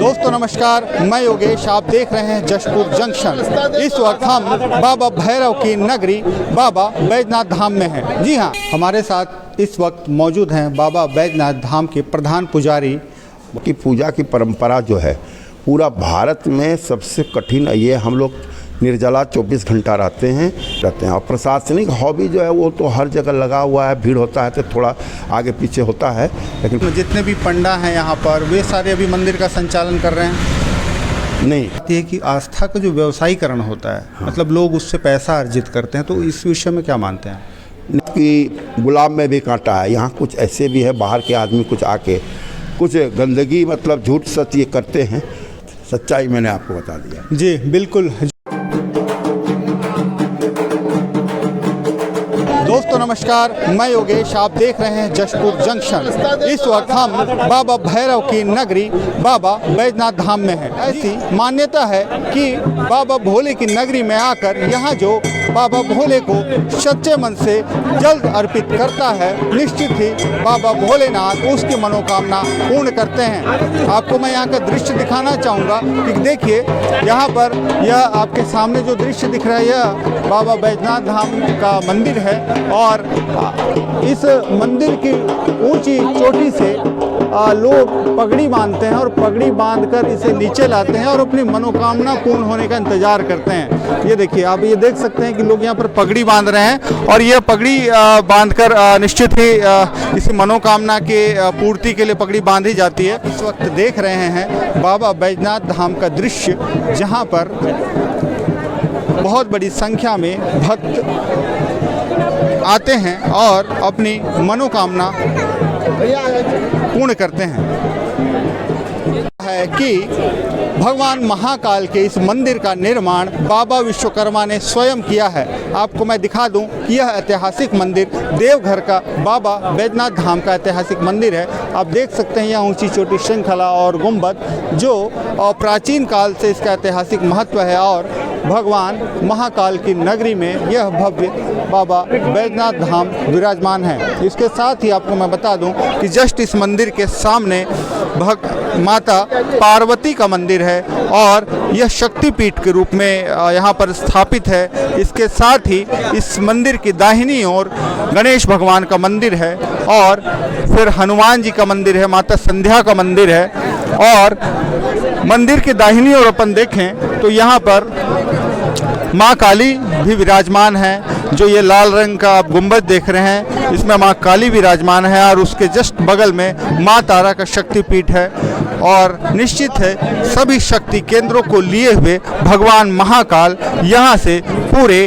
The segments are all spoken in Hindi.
दोस्तों नमस्कार, मैं योगेश, आप देख रहे हैं जशपुर जंक्शन। इस वक्त हम बाबा भैरव की नगरी बाबा बैजनाथ धाम में हैं। जी हाँ, हमारे साथ इस वक्त मौजूद हैं बाबा बैजनाथ धाम के प्रधान पुजारी। की पूजा की परंपरा जो है पूरा भारत में सबसे कठिन ये हम लोग निर्जला 24 घंटा रहते हैं और प्रशासनिक हॉबी जो है वो तो हर जगह लगा हुआ है। भीड़ होता है तो थोड़ा आगे पीछे होता है, लेकिन जितने भी पंडा हैं यहाँ पर वे सारे अभी मंदिर का संचालन कर रहे हैं। नहीं, ये कि आस्था का जो व्यवसायीकरण होता है, मतलब लोग उससे पैसा अर्जित करते हैं, तो इस विषय में क्या मानते हैं? कि गुलाब में भी कांटा है। यहाँ कुछ ऐसे भी है, बाहर के आदमी कुछ आके कुछ गंदगी मतलब झूठ सच ये करते हैं। सच्चाई मैंने आपको बता दिया। जी बिल्कुल। दोस्तों नमस्कार, मैं योगेश, आप देख रहे हैं जशपुर जंक्शन। इस वक्त हम बाबा भैरव की नगरी बाबा बैजनाथ धाम में हैं। ऐसी मान्यता है कि बाबा भोले की नगरी में आकर यहाँ जो बाबा भोले को सच्चे मन से जल अर्पित करता है, निश्चित ही बाबा भोलेनाथ उसकी मनोकामना पूर्ण करते हैं। आपको मैं यहाँ का दृश्य दिखाना चाहूँगा कि देखिए, यहाँ पर यह आपके सामने जो दृश्य दिख रहा है यह बाबा बैजनाथ धाम का मंदिर है। और इस मंदिर की ऊंची चोटी से लोग पगड़ी बांधते हैं और पगड़ी बांधकर इसे नीचे लाते हैं और अपनी मनोकामना पूर्ण होने का इंतजार करते हैं। ये देखिए, आप ये देख सकते हैं कि लोग यहाँ पर पगड़ी बांध रहे हैं और ये पगड़ी बांधकर निश्चित ही किसी मनोकामना के पूर्ति के लिए पगड़ी बांधी जाती है। इस वक्त देख रहे हैं बाबा बैजनाथ धाम का दृश्य, जहाँ पर बहुत बड़ी संख्या में भक्त आते हैं और अपनी मनोकामना पूर्ण करते हैं। है कि भगवान महाकाल के इस मंदिर का निर्माण बाबा विश्वकर्मा ने स्वयं किया है। आपको मैं दिखा दूं कि यह ऐतिहासिक मंदिर देवघर का बाबा बैजनाथ धाम का ऐतिहासिक मंदिर है। आप देख सकते हैं यहाँ ऊंची चोटी श्रृंखला और गुंबद जो प्राचीन काल से इसका ऐतिहासिक महत्व है। और भगवान महाकाल की नगरी में यह भव्य बाबा बैजनाथ धाम विराजमान है। इसके साथ ही आपको मैं बता दूं कि जस्ट इस मंदिर के सामने माता पार्वती का मंदिर है और यह शक्तिपीठ के रूप में यहाँ पर स्थापित है। इसके साथ ही इस मंदिर की दाहिनी ओर गणेश भगवान का मंदिर है और फिर हनुमान जी का मंदिर है, माता संध्या का मंदिर है। और मंदिर की दाहिनी ओर अपन देखें तो यहाँ पर माँ काली भी विराजमान है। जो ये लाल रंग का आप गुंबद देख रहे हैं, इसमें माँ काली विराजमान है और उसके जस्ट बगल में माँ तारा का शक्तिपीठ है। और निश्चित है सभी शक्ति केंद्रों को लिए हुए भगवान महाकाल यहाँ से पूरे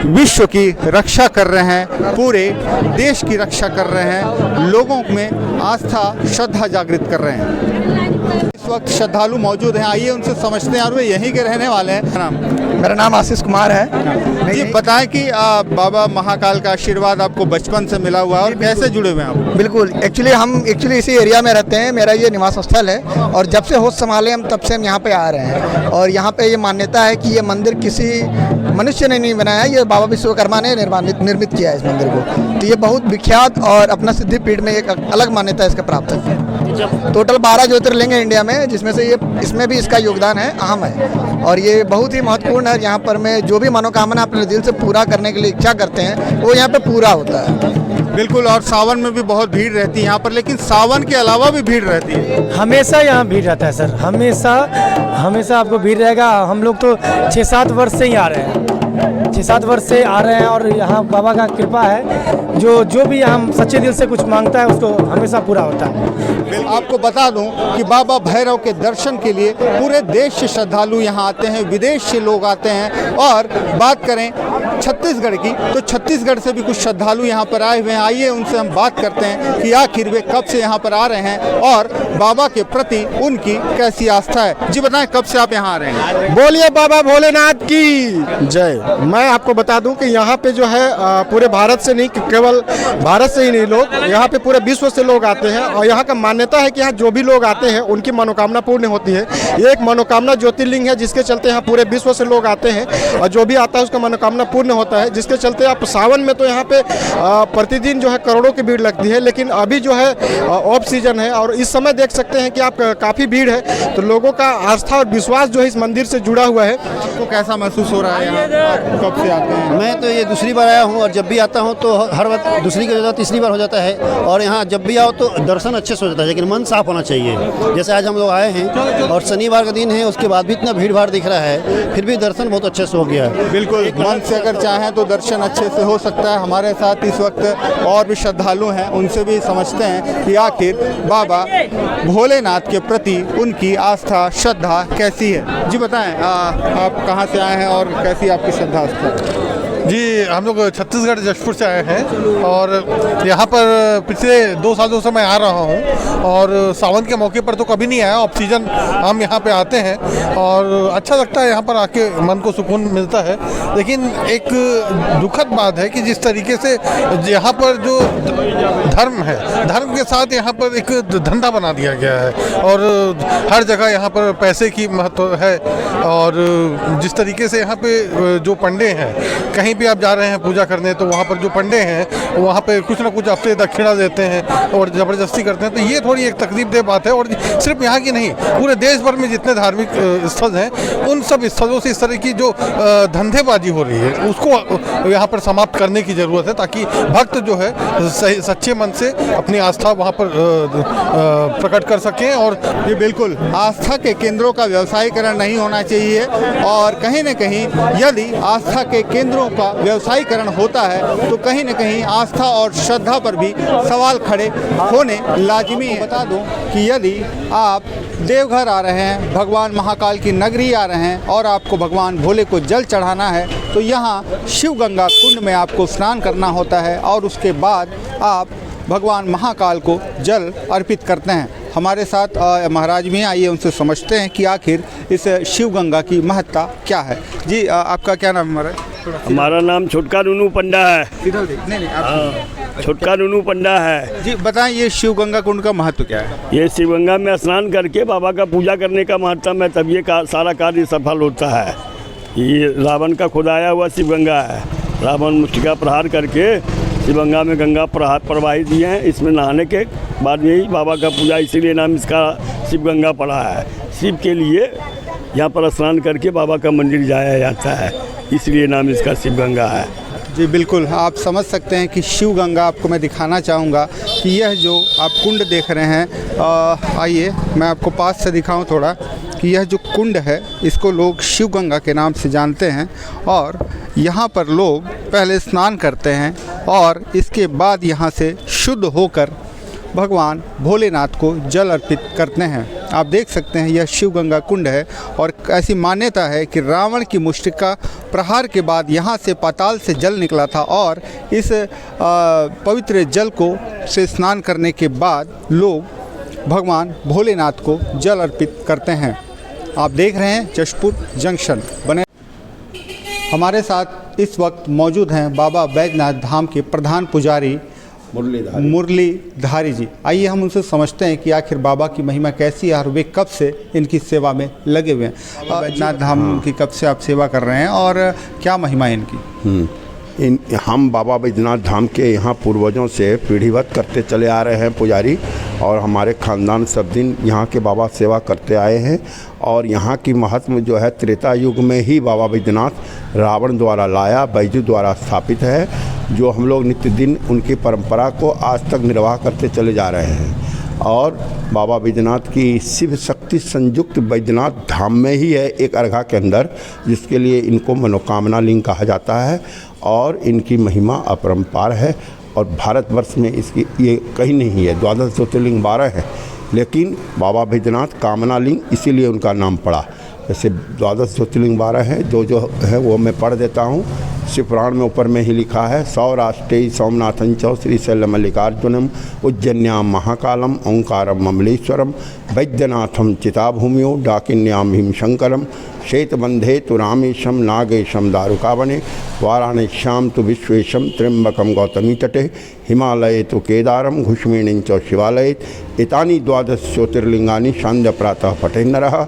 विश्व की रक्षा कर रहे हैं, पूरे देश की रक्षा कर रहे हैं, लोगों में आस्था श्रद्धा जागृत कर रहे हैं। इस वक्त श्रद्धालु मौजूद हैं, आइए उनसे समझते हैं और वे यहीं के रहने वाले हैं। मेरा नाम आशीष कुमार है। जी बताएं कि बाबा महाकाल का आशीर्वाद आपको बचपन से मिला हुआ है और कैसे जुड़े हुए हैं आप? बिल्कुल, हम इसी एरिया में रहते हैं। मेरा ये निवास स्थल है और जब से होश संभाले हम तब से हम यहाँ पे आ रहे हैं। और यहाँ पे ये मान्यता है कि ये मंदिर किसी मनुष्य ने नहीं बनाया, ये बाबा विश्वकर्मा ने निर्मित किया है इस मंदिर को। तो ये बहुत विख्यात और अपना सिद्धिपीठ में एक अलग मान्यता इसका प्राप्त है। टोटल 12 ज्योतिर्लिंग है इंडिया में, जिसमें से इसमें भी इसका योगदान है, अहम है और ये बहुत ही महत्वपूर्ण है। यहाँ पर मैं जो भी मनोकामना अपने दिल से पूरा करने के लिए इच्छा करते हैं वो यहाँ पे पूरा होता है। बिल्कुल, और सावन में भी बहुत भीड़ रहती है यहाँ पर, लेकिन सावन के अलावा भी भीड़ रहती है। हमेशा यहाँ भीड़ रहता है सर, हमेशा आपको भीड़ रहेगा। हम लोग तो 6-7 वर्ष से ही आ रहे हैं, 6-7 वर्ष से आ रहे हैं और यहाँ बाबा का कृपा है। जो भी हम सच्चे दिल से कुछ मांगता है उसको हमेशा पूरा होता है। आपको बता दूं कि बाबा भैरव के दर्शन के लिए पूरे देश से श्रद्धालु यहाँ आते हैं, विदेश से लोग आते हैं। और बात करें छत्तीसगढ़ की, तो छत्तीसगढ़ से भी कुछ श्रद्धालु यहाँ पर आए हुए हैं। आइए उनसे हम बात करते हैं कि आखिर वे कब से यहाँ पर आ रहे हैं और बाबा के प्रति उनकी कैसी आस्था है। जी बताएं, कब से आप यहाँ आ रहे हैं? बोलिए बाबा भोलेनाथ की जय। मैं मैं आपको बता दूं कि यहाँ पे जो है पूरे भारत से नहीं, केवल भारत से ही नहीं, लोग यहाँ पे पूरे विश्व से लोग आते हैं। और यहाँ का मान्यता है कि यहाँ जो भी लोग आते हैं उनकी मनोकामना पूर्ण होती है। ये एक मनोकामना ज्योतिर्लिंग है, जिसके चलते यहाँ पूरे विश्व से लोग आते हैं और जो भी आता है उसका मनोकामना पूर्ण होता है। जिसके चलते आप सावन में तो यहाँ पे प्रतिदिन जो है करोड़ों की भीड़ लगती है, लेकिन अभी जो है ऑफ सीजन है और इस समय देख सकते हैं कि आप काफ़ी भीड़ है। तो लोगों का आस्था और विश्वास जो है इस मंदिर से जुड़ा हुआ है। आपको कैसा महसूस हो रहा है यहाँ? आप कब से आते हैं? मैं तो ये दूसरी बार आया हूँ और जब भी आता हूँ तो हर बार दूसरी की जगह तीसरी बार हो जाता है। और यहाँ जब भी आओ तो दर्शन अच्छे से हो जाता है, लेकिन मन साफ होना चाहिए। जैसे आज हम लोग आए हैं और शनिवार का दिन है, उसके बाद भी इतना भीड़ भाड़ दिख रहा है, फिर भी दर्शन बहुत अच्छे से हो गया है। बिल्कुल, मन से अगर चाहें तो दर्शन अच्छे से हो सकता है। हमारे साथ इस वक्त और भी श्रद्धालु हैं, उनसे भी समझते हैं कि आखिर बाबा भोलेनाथ के प्रति उनकी आस्था श्रद्धा कैसी है। जी बताएं, आप कहाँ से आए हैं और कैसी आपकी श्रद्धा आस्था? जी, हम लोग छत्तीसगढ़ जशपुर से आए हैं और यहाँ पर पिछले 2 सालों से मैं आ रहा हूँ और सावन के मौके पर तो कभी नहीं आया। ऑफ सीजन हम यहाँ पे आते हैं और अच्छा लगता है, यहाँ पर आके मन को सुकून मिलता है। लेकिन एक दुखद बात है कि जिस तरीके से यहाँ पर जो धर्म है, धर्म के साथ यहाँ पर एक धंधा बना दिया गया है और हर जगह यहाँ पर पैसे की महत्व है। और जिस तरीके से यहाँ पे जो पंडे हैं, कहीं भी आप जा रहे हैं पूजा करने तो वहाँ पर जो पंडे हैं वहाँ पे कुछ ना कुछ आपसे दक्षिणा देते हैं और ज़बरदस्ती करते हैं। तो ये थोड़ी एक तकलीफदेह बात है। और सिर्फ यहाँ की नहीं, पूरे देश भर में जितने धार्मिक स्थल हैं उन सब स्थलों से इस तरह की जो धंधेबाजी हो रही है उसको यहाँ पर समाप्त करने की ज़रूरत है, ताकि भक्त जो है सच्चे मन से अपनी आस्था वहाँ पर प्रकट कर सकें। और ये बिल्कुल आस्था के केंद्रों का व्यवसायीकरण नहीं होना चाहिए और कहीं न कहीं यदि आस्था के केंद्रों का व्यवसायीकरण होता है तो कहीं न कहीं आस्था और श्रद्धा पर भी सवाल खड़े होने लाजिमी है। बता दूं कि यदि आप देवघर आ रहे हैं, भगवान महाकाल की नगरी आ रहे हैं और आपको भगवान भोले को जल चढ़ाना है तो यहाँ शिव गंगा कुंड में आपको स्नान करना होता है और उसके बाद आप भगवान महाकाल को जल अर्पित करते हैं। हमारे साथ महाराज भी आइए, उनसे समझते हैं कि आखिर इस शिव गंगा की महत्ता क्या है। जी, आपका क्या नाम है महाराज? हमारा नाम छोटका नूनू पंडा है। इधर देख, नहीं, छोटका नूनू पंडा है। जी बताएं, ये शिव गंगा कुंड का महत्व क्या है? ये शिव गंगा में स्नान करके बाबा का पूजा करने का महत्व है, तब ये सारा कार्य सफल होता है। ये रावण का खुदाया हुआ शिव गंगा है। रावण मुष्टिका प्रहार करके शिव गंगा में गंगा प्रवाहित दिए हैं। इसमें नहाने के बाद यही बाबा का पूजा, इसीलिए नाम इसका शिव गंगा पड़ा है। शिव के लिए यहाँ पर स्नान करके बाबा का मंदिर जाया जाता है, इसलिए नाम इसका शिव गंगा है। जी बिल्कुल, आप समझ सकते हैं कि शिव गंगा आपको मैं दिखाना चाहूँगा कि यह जो आप कुंड देख रहे हैं, आइए मैं आपको पास से दिखाऊं थोड़ा कि यह जो कुंड है इसको लोग शिव गंगा के नाम से जानते हैं और यहाँ पर लोग पहले स्नान करते हैं और इसके बाद यहाँ से शुद्ध होकर भगवान भोलेनाथ को जल अर्पित करते हैं। आप देख सकते हैं यह शिव गंगा कुंड है और ऐसी मान्यता है कि रावण की मुष्टिका प्रहार के बाद यहाँ से पाताल से जल निकला था और इस पवित्र जल को से स्नान करने के बाद लोग भगवान भोलेनाथ को जल अर्पित करते हैं। आप देख रहे हैं जशपुर जंक्शन बने। हमारे साथ इस वक्त मौजूद हैं बाबा बैजनाथ धाम के प्रधान पुजारी मुरलीधारी जी। आइए हम उनसे समझते हैं कि आखिर बाबा की महिमा कैसी है और वे कब से इनकी सेवा में लगे हुए हैं। बैजनाथ धाम की कब से आप सेवा कर रहे हैं और क्या महिमा है इनकी? हम बाबा बैजनाथ धाम के यहाँ पूर्वजों से पीढ़ीवत करते चले आ रहे हैं पुजारी, और हमारे ख़ानदान सब दिन यहाँ के बाबा सेवा करते आए हैं। और यहाँ की महात्म जो है त्रेता युग में ही बाबा बैजनाथ रावण द्वारा लाया, बैजू द्वारा स्थापित है, जो हम लोग नित्य दिन उनकी परंपरा को आज तक निर्वाह करते चले जा रहे हैं। और बाबा बैजनाथ की शिव शक्ति संयुक्त बैजनाथ धाम में ही है एक अर्घा के अंदर, जिसके लिए इनको मनोकामना लिंग कहा जाता है और इनकी महिमा अपरंपार है। और भारतवर्ष में इसकी ये कहीं नहीं है। 12 ज्योतिर्लिंग 12 है, लेकिन बाबा बैजनाथ कामना लिंग इसीलिए उनका नाम पड़ा। जैसे 12 ज्योतिर्लिंग 12 है, जो है वो मैं पढ़ देता हूँ। शिवपुराण में ऊपर में ही लिखा है, सौराष्ट्रे सोमनाथं च श्रीशैल मल्लिकार्जुनम उज्जन्याम महाकालम ओंकारम ममलेश्वरम वैद्यनाथम चिताभूम्यो डाकिन्याम भीमशंकरम श्वेतबंधे तो रामेशम नागेशम दारुकावने वाराणस्याम तो विश्वेशम त्र्यंबकम गौतमी तटे हिमालये तो केदारम घुष्मीणि च शिवालये एतानि द्वादश ज्योतिर्लिंगानि सांध्य प्रातः पठेन्नरः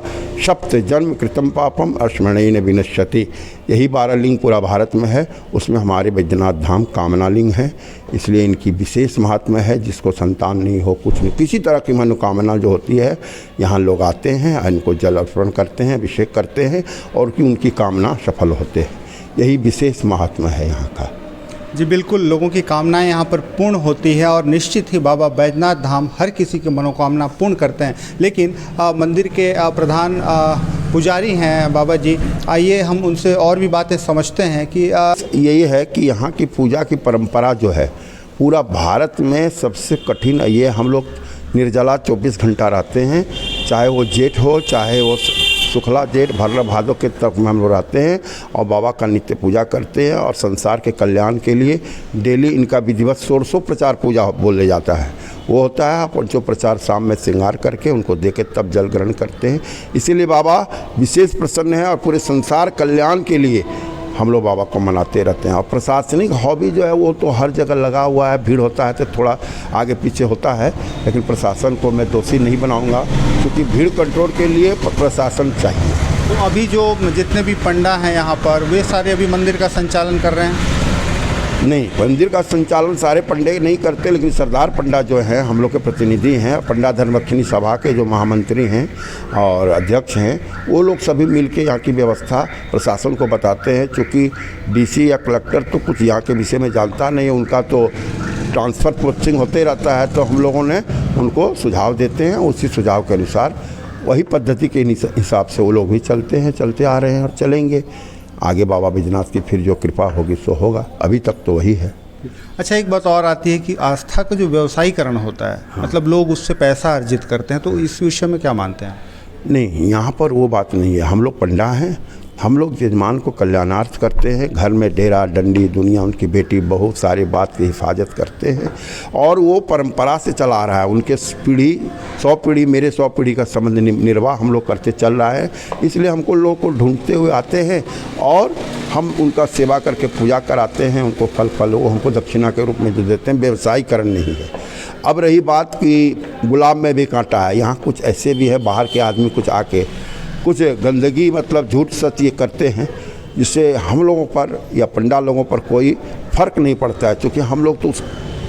सप्त जन्म कृतम पापम स्मरणेन विनश्यति। यही 12 लिंग पूरा भारत में है, उसमें हमारे बैद्यनाथ धाम कामना लिंग है, इसलिए इनकी विशेष महात्मा है। जिसको संतान नहीं हो, कुछ नहीं, किसी तरह की मनोकामना जो होती है, यहाँ लोग आते हैं, इनको जल अर्पण करते हैं, अभिषेक करते हैं और कि उनकी कामना सफल होते हैं। यही विशेष महात्मा है यहाँ का। जी बिल्कुल, लोगों की कामनाएं यहाँ पर पूर्ण होती है और निश्चित ही बाबा बैद्यनाथ धाम हर किसी की मनोकामना पूर्ण करते हैं। लेकिन मंदिर के प्रधान पुजारी हैं बाबा जी, आइए हम उनसे और भी बातें समझते हैं कि यही है कि यहाँ की पूजा की परंपरा जो है पूरा भारत में सबसे कठिन। ये हम लोग निर्जला 24 घंटा रहते हैं, चाहे वो जेठ हो चाहे वो शुक्ला जेठ भर भादों के तक में हम लोग रहते हैं और बाबा का नित्य पूजा करते हैं। और संसार के कल्याण के लिए डेली इनका विधिवत 1600 प्रचार पूजा बोले जाता है, वो होता है। पंचो प्रचार शाम में श्रृंगार करके उनको दे के तब जल ग्रहण करते हैं। इसीलिए बाबा विशेष प्रसन्न है और पूरे संसार कल्याण के लिए हम लोग बाबा को मनाते रहते हैं। और प्रशासनिक हॉबी जो है वो तो हर जगह लगा हुआ है, भीड़ होता है तो थोड़ा आगे पीछे होता है, लेकिन प्रशासन को मैं दोषी नहीं बनाऊंगा क्योंकि भीड़ कंट्रोल के लिए प्रशासन चाहिए। तो अभी जो जितने भी पंडा हैं यहाँ पर, वे सारे अभी मंदिर का संचालन कर रहे हैं? नहीं, मंदिर का संचालन सारे पंडे नहीं करते, लेकिन सरदार पंडा जो हैं हम लोग के प्रतिनिधि हैं, पंडा धर्मरक्षिणी सभा के जो महामंत्री हैं और अध्यक्ष हैं, वो लोग सभी मिलके यहाँ की व्यवस्था प्रशासन को बताते हैं। चूँकि डीसी या कलेक्टर तो कुछ यहाँ के विषय में जानता नहीं है, उनका तो ट्रांसफ़र पोस्टिंग होते रहता है, तो हम लोगों ने उनको सुझाव देते हैं, उसी सुझाव के अनुसार वही पद्धति के हिसाब से वो लोग भी चलते आ रहे हैं और चलेंगे। आगे बाबा बैद्यनाथ की फिर जो कृपा होगी सो होगा, अभी तक तो वही है। अच्छा, एक बात और आती है कि आस्था का जो व्यवसायीकरण होता है, मतलब लोग उससे पैसा अर्जित करते हैं, तो इस विषय में क्या मानते हैं? नहीं, यहाँ पर वो बात नहीं है। हम लोग पंडा हैं, हम लोग यजमान को कल्याणार्थ करते हैं। घर में डेरा डंडी दुनिया उनकी बेटी बहुत सारी बात की हिफाजत करते हैं और वो परंपरा से चला आ रहा है। उनके पीढ़ी 100 पीढ़ी मेरे 100 पीढ़ी का संबंध निर्वाह हम लोग करते चल रहा है। इसलिए हमको लोगों को ढूंढते हुए आते हैं और हम उनका सेवा करके पूजा कराते हैं। उनको फल वो हमको दक्षिणा के रूप में जो देते हैं, व्यवसायीकरण नहीं है। अब रही बात कि गुलाब में भी कांटा है, यहाँ कुछ ऐसे भी है बाहर के आदमी कुछ आके कुछ गंदगी मतलब झूठ सच ये करते हैं, जिससे हम लोगों पर या पंडा लोगों पर कोई फ़र्क नहीं पड़ता है। क्योंकि हम लोग तो उस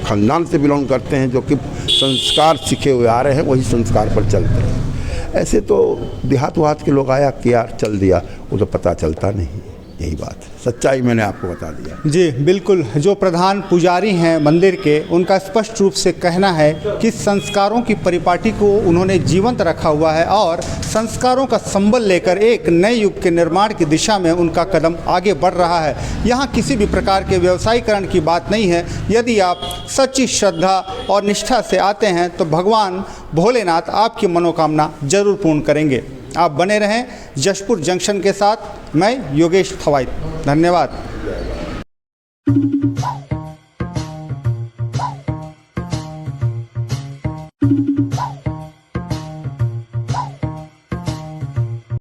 ख़ानदान से बिलोंग करते हैं जो कि संस्कार सीखे हुए आ रहे हैं, वही संस्कार पर चलते हैं। ऐसे तो देहात वहात के लोग आया किया चल दिया, वो तो पता चलता नहीं। यही बात सच्चाई मैंने आपको बता दिया। जी बिल्कुल, जो प्रधान पुजारी हैं मंदिर के, उनका स्पष्ट रूप से कहना है कि संस्कारों की परिपाटी को उन्होंने जीवंत रखा हुआ है और संस्कारों का संबल लेकर एक नए युग के निर्माण की दिशा में उनका कदम आगे बढ़ रहा है। यहाँ किसी भी प्रकार के व्यवसायीकरण की बात नहीं है। यदि आप सच्ची श्रद्धा और निष्ठा से आते हैं तो भगवान भोलेनाथ आपकी मनोकामना जरूर पूर्ण करेंगे। आप बने रहें जशपुर जंक्शन के साथ। मैं योगेश थवाई, धन्यवाद।